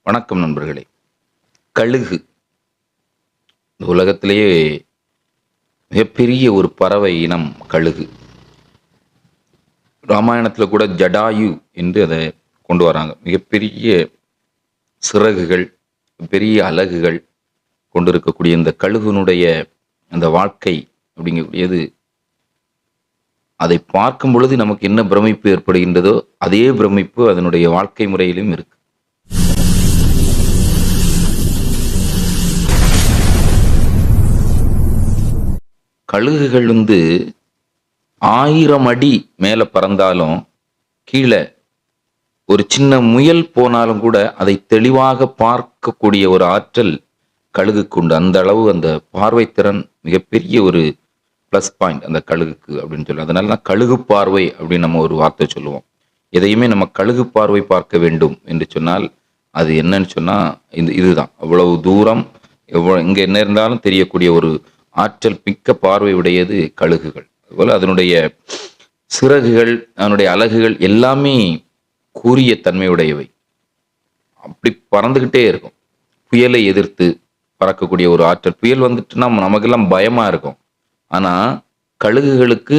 வணக்கம் நண்பர்களே. கழுகு இந்த உலகத்திலேயே மிகப்பெரிய ஒரு பறவை இனம் கழுகு. ராமாயணத்தில் கூட ஜடாயு என்று அதை கொண்டு வராங்க. மிகப்பெரிய சிறகுகள், பெரிய அலகுகள் கொண்டிருக்கக்கூடிய இந்த கழுகுனுடைய அந்த வாழ்க்கை அப்படிங்கக்கூடியது, அதை பார்க்கும் பொழுது நமக்கு என்ன பிரமிப்பு ஏற்படுகின்றதோ அதே பிரமிப்பு அதனுடைய வாழ்க்கை முறையிலும் இருக்கு. கழுகுகள் 1000 அடி மேலே பறந்தாலும் கீழே ஒரு சின்ன முயல் போனாலும் கூட அதை தெளிவாக பார்க்கக்கூடிய ஒரு ஆற்றல் கழுகுக்கு உண்டு. அந்த அளவு அந்த பார்வை திறன் மிகப்பெரிய ஒரு ப்ளஸ் பாயிண்ட் அந்த கழுகுக்கு அப்படின்னு சொல்லுவோம். அதனால தான் கழுகு பார்வை அப்படின்னு நம்ம ஒரு வார்த்தை சொல்லுவோம். எதையுமே நம்ம கழுகு பார்வை பார்க்க வேண்டும் என்று சொன்னால் அது என்னன்னு சொன்னால் இதுதான். அவ்வளவு தூரம் இங்கே என்ன இருந்தாலும் தெரியக்கூடிய ஒரு ஆற்றல் மிக்க பார்வை உடையது கழுகுகள். அதுபோல் அதனுடைய சிறகுகள், அதனுடைய அலகுகள் எல்லாமே கூரிய தன்மையுடையவை. அப்படி பறந்துக்கிட்டே இருக்கும். புயலை எதிர்த்து பறக்கக்கூடிய ஒரு ஆற்றல். புயல் வந்துட்டுன்னா நமக்கெல்லாம் பயமா இருக்கும். ஆனால் கழுகுகளுக்கு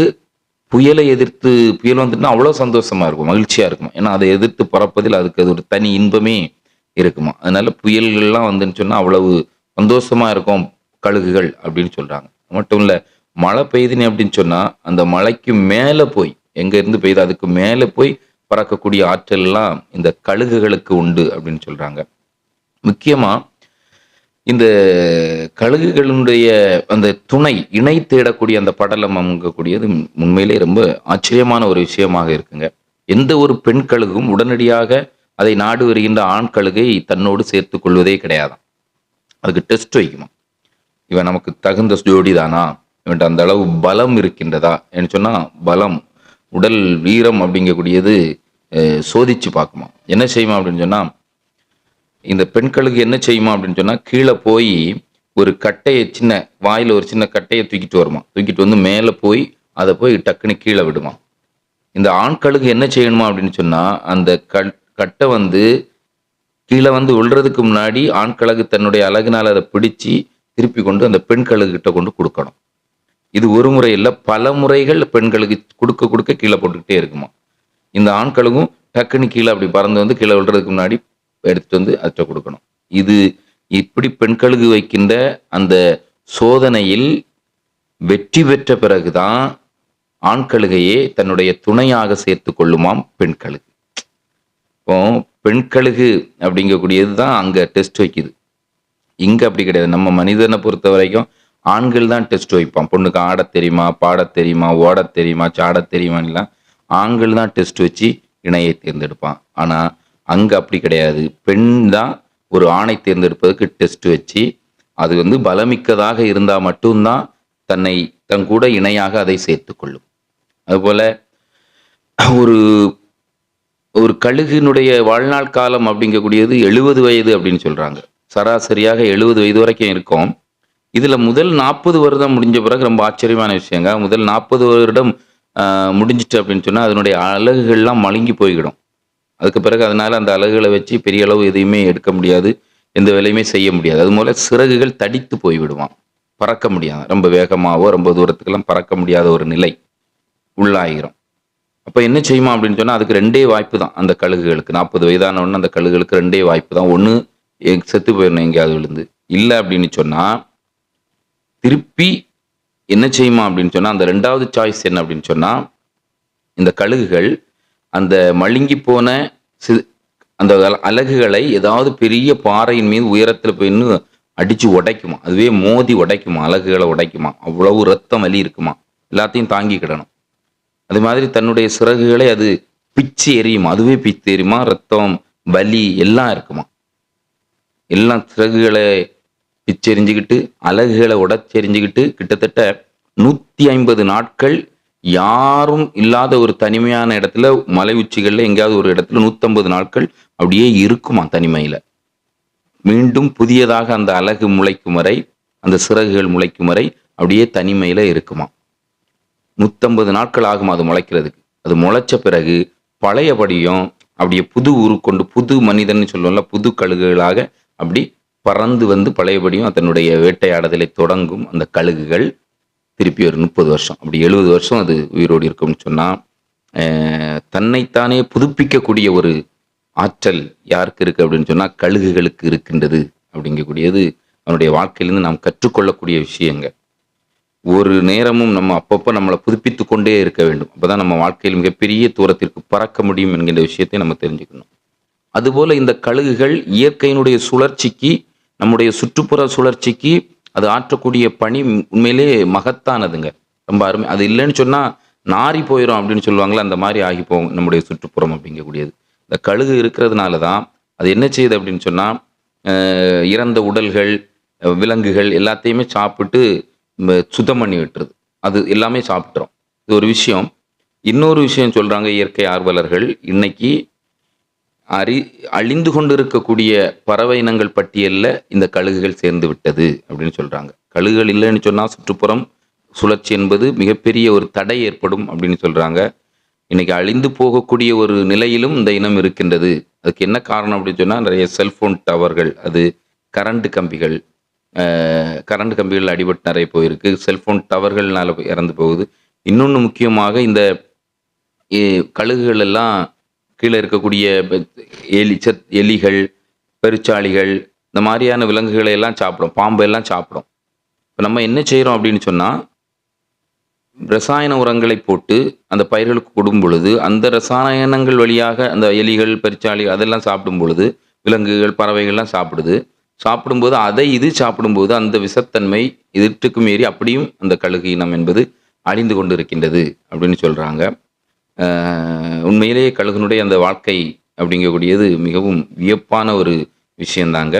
புயலை எதிர்த்து புயல் வந்துட்டுனா அவ்வளோ சந்தோஷமா இருக்கும், மகிழ்ச்சியா இருக்கும். ஏன்னா அதை எதிர்த்து பறப்பதில் அதுக்கு அது ஒரு தனி இன்பமே இருக்குமா. அதனால புயல்கள்லாம் வந்துன்னு சொன்னால் அவ்வளவு சந்தோஷமா இருக்கும் கழுகுகள் அப்படின்னு சொல்றாங்க. மட்டும் இல்லை, மழை பெய்யுதுன்னு அப்படின்னு சொன்னா அந்த மலைக்கு மேலே போய், எங்க இருந்து பெய்யுது அதுக்கு மேலே போய் பறக்கக்கூடிய ஆற்றல் எல்லாம் இந்த கழுகுகளுக்கு உண்டு அப்படின்னு சொல்றாங்க. முக்கியமா இந்த கழுகுகளுடைய அந்த துணை இணை தேடக்கூடிய அந்த படலம் அங்கக்கூடியது உண்மையிலே ரொம்ப ஆச்சரியமான ஒரு விஷயமாக இருக்குங்க. எந்த ஒரு பெண் கழுகும் உடனடியாக அதை நாடு வருகின்ற ஆண் கழுகை தன்னோடு சேர்த்து கொள்வதே கிடையாதான். அதுக்கு டெஸ்ட் வைக்குமா, இவன் நமக்கு தகுந்த ஜோடி தானா, இவன்ட்டு அந்த அளவு பலம் இருக்கின்றதா என்று சொன்னால் பலம், உடல் வீரம் அப்படிங்கக்கூடியது சோதிச்சு பார்க்குமா. என்ன செய்யுமா அப்படின்னு சொன்னால், இந்த பெண்களுக்கு என்ன செய்யுமா அப்படின்னு சொன்னால், கீழே போய் ஒரு கட்டையை, சின்ன வாயில் ஒரு சின்ன கட்டையை தூக்கிட்டு வருமா. தூக்கிட்டு வந்து மேலே போய் அதை போய் டக்குன்னு கீழே விடுமா. இந்த ஆண்களுக்கு என்ன செய்யணுமா அப்படின்னு சொன்னால், அந்த கட்டை கீழே விழுறதுக்கு முன்னாடி ஆண்கழுகு தன்னுடைய அழகினால் அதை பிடிச்சி திருப்பி கொண்டு அந்த பெண் கழுகுகிட்ட கொண்டு கொடுக்கணும். இது ஒரு முறை இல்லை, பல முறைகள் பெண்களுக்கு கொடுக்க கொடுக்க கீழே போட்டுக்கிட்டே இருக்குமா. இந்த ஆண்களுக்கும் டக்குன்னு கீழே அப்படி பறந்து கீழே விழுறதுக்கு முன்னாடி எடுத்துட்டு அச்ச கொடுக்கணும். இது இப்படி பெண்களுக்கு வைக்கின்ற அந்த சோதனையில் வெற்றி பெற்ற பிறகுதான் ஆண்கழுகையே தன்னுடைய துணையாக சேர்த்து கொள்ளுமாம் பெண்களுக்கு. இப்போ பெண்கழுகு அப்படிங்கக்கூடியது தான் அங்கே டெஸ்ட் வைக்குது. இங்கே அப்படி கிடையாது. நம்ம மனிதனை பொறுத்த வரைக்கும் ஆண்கள் தான் டெஸ்ட் வைப்பான். பொண்ணுக்கு ஆடத் தெரியுமா, பாடத் தெரியுமா, ஓடத் தெரியுமா, சாடத் தெரியுமான்லாம் ஆண்கள் தான் டெஸ்ட் வச்சு இணையை தேர்ந்தெடுப்பான். ஆனால் அங்கே அப்படி கிடையாது. பெண் தான் ஒரு ஆணை தேர்ந்தெடுப்பதற்கு டெஸ்ட் வச்சு அது பலமிக்கதாக இருந்தால் மட்டும்தான் தன் கூட இணையாக அதை சேர்த்து கொள்ளும். அதுபோல் ஒரு கழுகினுடைய வாழ்நாள் காலம் அப்படிங்கக்கூடியது 70 வயது அப்படின்னு சொல்கிறாங்க. சராசரியாக 70 வயது வரைக்கும் இருக்கும். இதில் முதல் 40 வருடம் முடிஞ்ச பிறகு ரொம்ப ஆச்சரியமான விஷயங்க. முதல் 40 வருடம் முடிஞ்சிட்டு அப்படின்னு சொன்னால் அதனுடைய அலகுகள்லாம் மழுங்கி போய்விடும். அதுக்கு பிறகு அதனால் அந்த அலகுகளை வச்சு பெரிய அளவு எதையுமே எடுக்க முடியாது, எந்த வேலையுமே செய்ய முடியாது. அது போல் சிறகுகள் தடித்து போய்விடுவான், பறக்க முடியாது. ரொம்ப வேகமாகவோ ரொம்ப தூரத்துக்கெல்லாம் பறக்க முடியாத ஒரு நிலை உள்ளாயிரும். அப்போ என்ன செய்யுமா அப்படின்னு சொன்னால், அதுக்கு 2 வாய்ப்பு தான் அந்த கழுகுகளுக்கு. 40 வயதான உடனே அந்த கழுகுகளுக்கு 2 வாய்ப்பு தான். ஒன்று, செத்து போயிடணும் எங்கேயாவது விழுந்து. இல்லை அப்படின்னு சொன்னால் திருப்பி என்ன செய்யுமா அப்படின்னு சொன்னால், அந்த 2வது சாய்ஸ் என்ன அப்படின்னு சொன்னால், இந்த கழுகுகள் அந்த மழுங்கி போன அந்த அலகுகளை ஏதாவது பெரிய பாறையின் மீது உயரத்தில் போய் அடித்து உடைக்குமா. அதுவே மோதி உடைக்குமா, அலகுகளை உடைக்குமா. அவ்வளவு ரத்தம் வலி இருக்குமா, எல்லாத்தையும் தாங்கிக்கிடணும். அது மாதிரி தன்னுடைய சிறகுகளை அது பிச்சு எரியுமா, அதுவே பிச்சு எரியுமா. ரத்தம் வலி எல்லாம் இருக்குமா. எல்லாம் சிறகுகளை பிச்செறிஞ்சுக்கிட்டு அலகுகளை உடச்செறிஞ்சுக்கிட்டு கிட்டத்தட்ட 150 நாட்கள் யாரும் இல்லாத ஒரு தனிமையான இடத்துல, மலை உச்சிகளில் எங்கேயாவது ஒரு இடத்துல 150 நாட்கள் அப்படியே இருக்குமா தனிமையில். மீண்டும் புதியதாக அந்த அலகு முளைக்கும் வரை, அந்த சிறகுகள் முளைக்கும் வரை அப்படியே தனிமையில் இருக்குமா. 150 நாட்கள் ஆகும் அது முளைக்கிறதுக்கு. அது முளைச்ச பிறகு பழையபடியும் அப்படியே புது உருக்கொண்டு புது மனிதன் சொல்லுவோம்ல, புது கழுகுகளாக அப்படி பறந்து வந்து பழையபடியும் அதனுடைய வேட்டையாடுதலை தொடங்கும் அந்த கழுகுகள். திருப்பி ஒரு 30 வருஷம் அப்படி 70 வருஷம் அது உயிரோடு இருக்கும்னு சொன்னா, தன்னைத்தானே புதுப்பிக்கக்கூடிய ஒரு ஆற்றல் யாருக்கு இருக்கு அப்படின்னு சொன்னா கழுகுகளுக்கு இருக்கின்றது அப்படிங்கக்கூடியது அவனுடைய வாழ்க்கையிலிருந்து நாம் கற்றுக்கொள்ளக்கூடிய விஷயங்க. ஒரு நேரமும் நம்ம அப்பப்போ நம்மளை புதுப்பித்து கொண்டே இருக்க வேண்டும். அப்பதான் நம்ம வாழ்க்கையில் மிகப்பெரிய தூரத்திற்கு பறக்க முடியும் என்கின்ற விஷயத்தை நம்ம தெரிஞ்சுக்கணும். அதுபோல இந்த கழுகுகள் இயற்கையினுடைய சுழற்சிக்கு, நம்முடைய சுற்றுப்புற சுழற்சிக்கு அது ஆற்றக்கூடிய பணி உண்மையிலே மகத்தானதுங்க. ரொம்ப அருமை. அது இல்லைன்னு சொன்னா நாறி போயிடும் அப்படின்னு சொல்லுவாங்களே, அந்த மாதிரி ஆகி போகும் நம்முடைய சுற்றுப்புறம் அப்படிங்கக்கூடியது. இந்த கழுகு இருக்கிறதுனால தான் அது என்ன செய்யுது அப்படின்னு சொன்னா, இறந்த உடல்கள், விலங்குகள் எல்லாத்தையுமே சாப்பிட்டு சுத்தம் பண்ணி விட்டுருது. அது எல்லாமே சாப்பிட்றோம். இது ஒரு விஷயம். இன்னொரு விஷயம் சொல்றாங்க இயற்கை ஆர்வலர்கள், இன்னைக்கு அழிந்து கொண்டு இருக்கக்கூடிய பறவை இனங்கள் பட்டியல்ல இந்த கழுகுகள் சேர்ந்து விட்டது அப்படின்னு சொல்றாங்க. கழுகுகள் இல்லைன்னு சொன்னா சுற்றுப்புறம் சுழற்சி என்பது மிகப்பெரிய ஒரு தடை ஏற்படும் அப்படின்னு சொல்றாங்க. இன்னைக்கு அழிந்து போகக்கூடிய ஒரு நிலையிலும் இந்த இனம் இருக்கின்றது. அதுக்கு என்ன காரணம் அப்படின்னு சொன்னா, நிறைய செல்போன் டவர்கள், அது கரண்ட் கம்பிகள், அடிபட்டு நிறைய போயிருக்கு. செல்போன் டவர்கள்னால இறந்து போகுது. இன்னொன்று முக்கியமாக இந்த கழுகுகள் எல்லாம் கீழே இருக்கக்கூடிய எலிகள், பெருச்சாளிகள், இந்த மாதிரியான விலங்குகளை எல்லாம் சாப்பிடும், பாம்பு எல்லாம் சாப்பிடும். இப்போ நம்ம என்ன செய்கிறோம் அப்படின்னு சொன்னால், ரசாயன உரங்களை போட்டு அந்த பயிர்களுக்கு கொடுக்கும் பொழுது, அந்த ரசாயனங்கள் வழியாக அந்த எலிகள், பெருச்சாளி அதெல்லாம் சாப்பிடும் பொழுது, விலங்குகள், பறவைகள்லாம் சாப்பிடும்போது அதை இது சாப்பிடும்போது அந்த விஷத்தன்மை இதற்கு மீறி அப்படியும் அந்த கழுகு இனம் என்பது அழிந்து கொண்டு இருக்கின்றது அப்படின்னு சொல்கிறாங்க. உண்மையிலேயே கழுகுனுடைய அந்த வாழ்க்கை அப்படிங்கக்கூடியது மிகவும் வியப்பான ஒரு விஷயந்தாங்க.